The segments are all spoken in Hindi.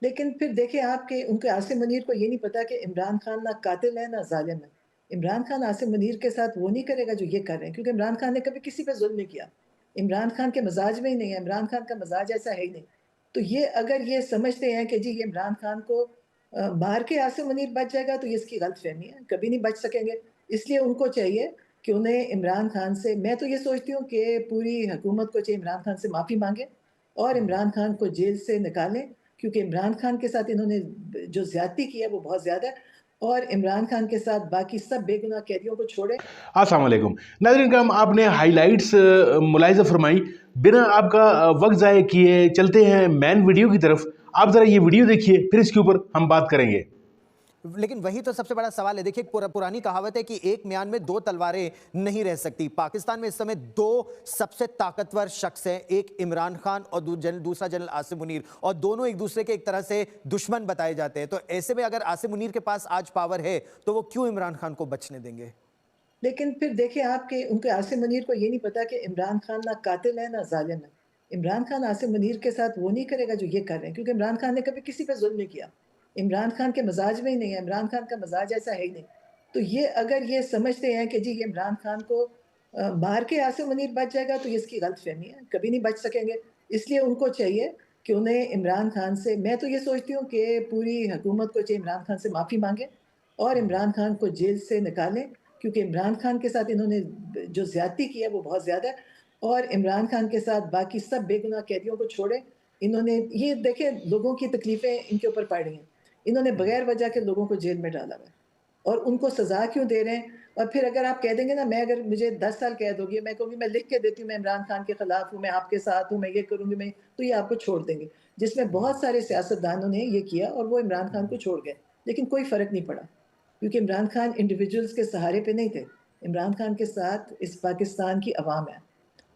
लेकिन फिर देखिए आपके उनके आसिम मुनीर को ये नहीं पता कि इमरान खान ना कातिल है ना ज़ालिम है। इमरान खान आसिम मुनीर के साथ वो नहीं करेगा जो ये कर रहे हैं, क्योंकि इमरान खान ने कभी किसी पे ज़ुल्म नहीं किया। इमरान खान के मिज़ाज में ही नहीं है, इमरान खान का मिज़ाज ऐसा है ही नहीं। तो ये अगर ये समझते हैं कि जी ये इमरान खान को मार के आसिम मुनीर बच जाएगा, तो ये इसकी गलतफ़हमी है, कभी नहीं बच सकेंगे। इसलिए उनको चाहिए कि उन्हें इमरान खान से, मैं तो ये सोचती हूँ कि पूरी हुकूमत को चाहिए इमरान खान से माफ़ी माँगे और हुँ। इमरान खान को जेल से निकालें, क्योंकि इमरान खान के साथ इन्होंने जो ज़्यादती की है वो बहुत ज़्यादा है, और इमरान खान के साथ बाकी सब बेगुनाह कैदियों को छोड़ें। अस्सलाम वालेकुम। नाज़रीन करम, आपने हाइलाइट्स मुलाहिज़ा फरमाई। बिना आपका वक़्त ज़ाय किए चलते हैं मेन वीडियो की तरफ। आप ज़रा ये वीडियो देखिए, फिर इसके ऊपर हम बात करेंगे। लेकिन वही तो सबसे बड़ा सवाल है। देखिए, पुरानी कहावत है कि एक म्यान में दो तलवारें नहीं रह सकती। पाकिस्तान में इस समय दो सबसे ताकतवर शख्स हैं, एक इमरान खान और दूसरा जनरल आसिम मुनीर, और दोनों एक दूसरे के एक तरह से दुश्मन बताए जाते हैं। तो ऐसे में अगर आसिम मुनीर के पास आज पावर है तो वो क्यों इमरान खान को बचने देंगे? लेकिन फिर देखिए आपके उनके आसिम मुनीर को ये नहीं पता कि इमरान खान ना कातिल है ना ज़ालिम है। इमरान खान आसिम मुनीर के साथ वो नहीं करेगा जो ये कर रहे हैं, क्योंकि इमरान खान ने कभी किसी पे ज़ुल्म नहीं किया। इमरान खान के मिज़ाज में ही नहीं है, इमरान खान का मिज़ाज ऐसा है ही नहीं। तो ये अगर ये समझते हैं कि जी ये इमरान खान को मार के आसिम मुनीर बच जाएगा, तो ये इसकी गलतफ़हमी है, कभी नहीं बच सकेंगे। इसलिए उनको चाहिए कि उन्हें इमरान खान से, मैं तो ये सोचती हूँ कि पूरी हुकूमत को चाहिए इमरान खान से माफ़ी माँगे और इमरान खान को जेल से निकालें, क्योंकि इमरान खान के साथ इन्होंने जो ज़्यादती की है वो बहुत ज़्यादा है, और इमरान खान के साथ बाकी सब बेगुनाह कैदियों को छोड़ें। इन्होंने ये देखें लोगों की तकलीफ़ें इनके ऊपर पड़ रही हैं। इन्होंने बगैर वजह के लोगों को जेल में डाला हुआ है और उनको सज़ा क्यों दे रहे हैं? और फिर अगर आप कह देंगे ना, मैं अगर मुझे 10 साल कैद होगी, मैं कहूँगी मैं लिख के देती हूँ मैं इमरान खान के खिलाफ हूँ, मैं आपके साथ हूँ, मैं ये करूँगी, मैं, तो ये आपको छोड़ देंगे। जिसमें बहुत सारे सियासतदानों ने ये किया और वो इमरान खान को छोड़ गए, लेकिन कोई फ़र्क नहीं पड़ा। क्योंकि इमरान खान इंडिविजुअल्स के सहारे पे नहीं थे। इमरान खान के साथ इस पाकिस्तान की अवाम है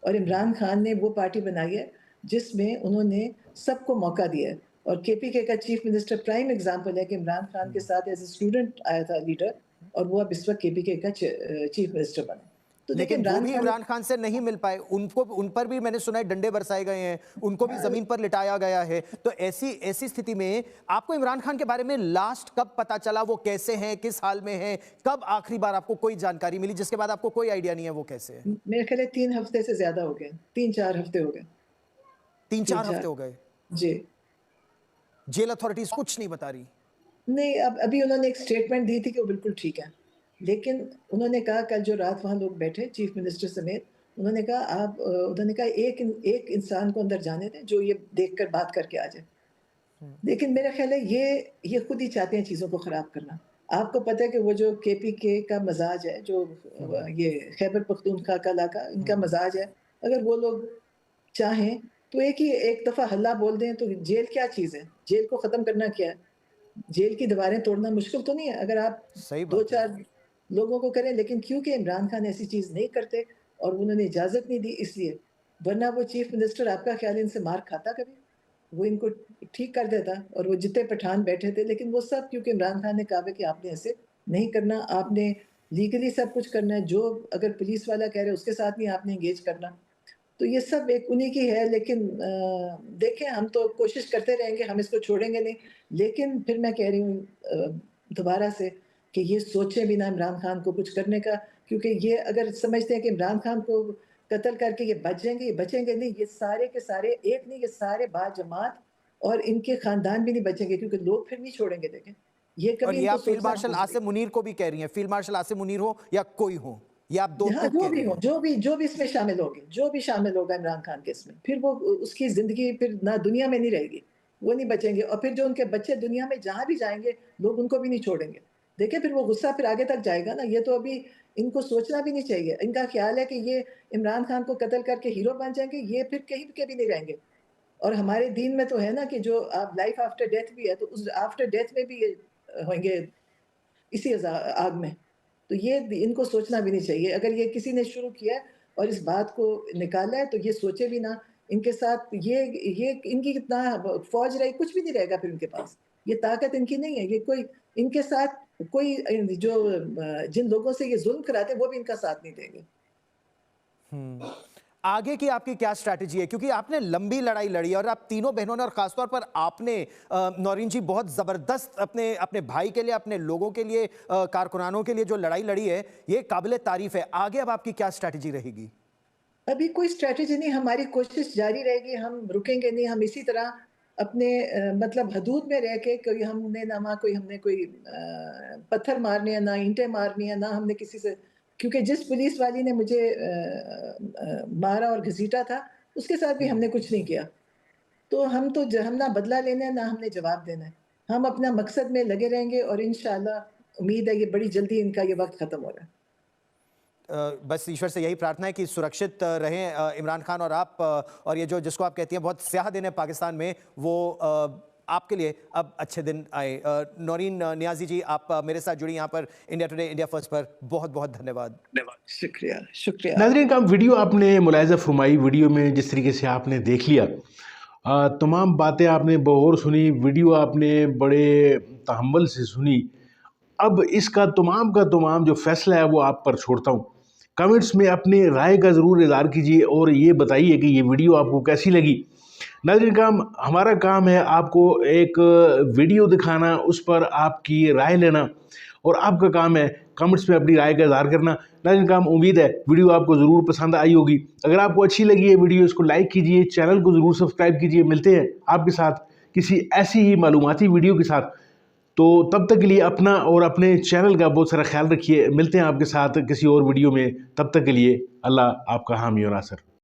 और इमरान खान ने वो पार्टी बनाई है जिसमें उन्होंने सबको मौका दिया है, और केपीके का चीफ मिनिस्टर प्राइम एग्ज़ाम्पल है कि इमरान खान के साथ एज़ अ स्टूडेंट आया था लीडर, और वो अब इस वक़्त केपीके का चीफ मिनिस्टर बना। तो देखिए लेकिन वो इमरान भी खान, इमरान खान से नहीं मिल पाए। उनको, उन पर भी मैंने सुना है डंडे बरसाए गए हैं, उनको भी जमीन पर लिटाया गया है। तो ऐसी ऐसी स्थिति में आपको इमरान खान के बारे में लास्ट कब पता चला? वो कैसे हैं, किस हाल में हैं? कब आखिरी बार आपको कोई जानकारी मिली जिसके बाद आपको कोई आइडिया नहीं है वो कैसे है? मेरे ख़्याल है 3 हफ़्ते से ज़्यादा हो गए, 3-4 हफ़्ते हो गए, 3-4 हफ्ते 3-4। हो गए। जी। जेल अथॉरिटीज कुछ नहीं बता रही। नहीं, अब अभी उन्होंने एक स्टेटमेंट दी थी कि वो बिल्कुल ठीक है। लेकिन उन्होंने कहा, कल जो रात वहाँ लोग बैठे चीफ मिनिस्टर समेत, उन्होंने कहा उन्होंने कहा एक इंसान को अंदर जाने दें जो ये देखकर बात करके आ जाए। लेकिन मेरा ख़्याल है ये खुद ही चाहते हैं चीज़ों को ख़राब करना। आपको पता है कि वो जो केपीके का मज़ाज है, जो ये खैबर पख्तूनख्वा का इलाका, इनका मज़ाज है, अगर वो लोग चाहें तो एक दफ़ा हल्ला बोल दें तो जेल क्या चीज़ है? जेल को ख़त्म करना क्या है? जेल की दीवारें तोड़ना मुश्किल तो नहीं है, अगर आप सही बात है। 2-4 लोगों को करें, लेकिन क्योंकि इमरान खान ऐसी चीज़ नहीं करते और उन्होंने इजाज़त नहीं दी इसलिए, वरना वो चीफ मिनिस्टर आपका ख़्याल है इनसे मार खाता कभी? वो इनको ठीक कर देता, और वो जितने पठान बैठे थे, लेकिन वो सब क्योंकि इमरान खान ने कहा कि आपने ऐसे नहीं करना, आपने लीगली सब कुछ करना है, जो अगर पुलिस वाला कह रहा है उसके साथ नहीं आपने एंगेज करना। तो ये सब एक उन्हीं की है, लेकिन देखें हम तो कोशिश करते रहेंगे, हम इसको छोड़ेंगे नहीं। लेकिन फिर मैं कह रही हूँ दोबारा से कि ये सोचें भी ना इमरान खान को कुछ करने का, क्योंकि ये अगर समझते हैं कि इमरान खान को कत्ल करके ये बच जाएँगे, ये बचेंगे नहीं। ये सारे के सारे, एक नहीं, ये सारे बाजमात, और इनके खानदान भी नहीं बचेंगे, क्योंकि लोग फिर नहीं छोड़ेंगे देखें। ये और कभी ये इनको आप फील्ड सोचना मार्शल भूल जाइए। आसिम मुनीर को भी कह रही हैं, फील्ड मार्शल आसिम मुनीर हो या कोई हो, ये आप दो हाँ, टूक जो कह भी रही हो, हैं। जो भी इसमें शामिल होंगे, जो भी शामिल होगा इमरान खान के इसमें, फिर वो उसकी ज़िंदगी फिर ना दुनिया में नहीं रहेगी, वो नहीं बचेंगे, और फिर जो उनके बच्चे दुनिया में जहाँ भी जाएँगे, लोग उनको भी नहीं छोड़ेंगे। देखिए फिर वो गुस्सा फिर आगे तक जाएगा ना, ये तो अभी इनको सोचना भी नहीं चाहिए। इनका ख़्याल है कि ये इमरान खान को कत्ल करके हीरो बन जाएँगे, ये फिर कहीं के भी नहीं रहेंगे। और हमारे दीन में तो है ना कि जो लाइफ़ आफ्टर डेथ भी है, तो उस आफ्टर डेथ में भी ये होंगे इसी आग में। तो ये इनको सोचना भी नहीं चाहिए। अगर ये किसी ने शुरू किया है और इस बात को निकाला है, तो ये सोचे भी ना, इनके साथ ये इनकी कितना फ़ौज रही, कुछ भी नहीं रहेगा फिर उनके पास। ये ताकत इनकी नहीं है, ये कोई इनके साथ कोई जो जिन लोगों से ये ज़ुल्म कराते हैं, वो भी इनका साथ नहीं देंगे। आगे की आपकी क्या स्ट्रैटेजी है, क्योंकि आपने लंबी लड़ाई लड़ी और आप तीनों बहनों ने और खासतौर पर आपने नौरीन जी बहुत जबरदस्त अपने अपने भाई के लिए, अपने लोगों के लिए, कारकुनानों के लिए जो लड़ाई लड़ी है, ये काबिले तारीफ है। आगे अब आपकी क्या स्ट्रैटेजी रहेगी? अभी कोई स्ट्रैटेजी नहीं, हमारी कोशिश जारी रहेगी, हम रुकेंगे नहीं, हम इसी तरह अपने मतलब हदूद में रह के, कोई हमने ना वहाँ कोई हमने कोई पत्थर मारने हैं, ना ईंटें मारनी है, ना हमने किसी से, क्योंकि जिस पुलिस वाली ने मुझे मारा और घसीटा था, उसके साथ भी हमने कुछ नहीं किया। तो हम ना बदला लेना है, ना हमने जवाब देना है। हम अपना मकसद में लगे रहेंगे और इंशाअल्लाह उम्मीद है ये बड़ी जल्दी इनका ये वक़्त ख़त्म हो रहा है। बस ईश्वर से यही प्रार्थना है कि सुरक्षित रहें इमरान खान और आप, और ये जो जिसको आप कहती हैं बहुत स्याह दिन है पाकिस्तान में, वो आपके लिए अब अच्छे दिन आए। नौरीन नियाज़ी जी, आप मेरे साथ जुड़ी यहाँ पर इंडिया टुडे इंडिया फर्स्ट पर, बहुत बहुत धन्यवाद। शुक्रिया, शुक्रिया। नाज़रीन काम वीडियो आपने मुलाहिज़ा फरमाई, वीडियो में जिस तरीके से आपने देख लिया, तमाम बातें आपने बगौर सुनी, वीडियो आपने बड़े तहम्मुल से सुनी। अब इसका का तमाम जो फ़ैसला है वो आप पर छोड़ता हूँ। कमेंट्स में अपनी राय का ज़रूर इज़हार कीजिए और ये बताइए कि ये वीडियो आपको कैसी लगी। नाज़रीन काम हमारा काम है आपको एक वीडियो दिखाना, उस पर आपकी राय लेना, और आपका काम है कमेंट्स में अपनी राय का इज़हार करना। नाज़रीन काम उम्मीद है वीडियो आपको ज़रूर पसंद आई होगी। अगर आपको अच्छी लगी है वीडियो, इसको लाइक कीजिए, चैनल को ज़रूर सब्सक्राइब कीजिए। मिलते हैं आपके साथ किसी ऐसी ही मालूमाती वीडियो के साथ। तो तब तक के लिए अपना और अपने चैनल का बहुत सारा ख्याल रखिए। मिलते हैं आपके साथ किसी और वीडियो में, तब तक के लिए अल्लाह आपका हामी और नासर।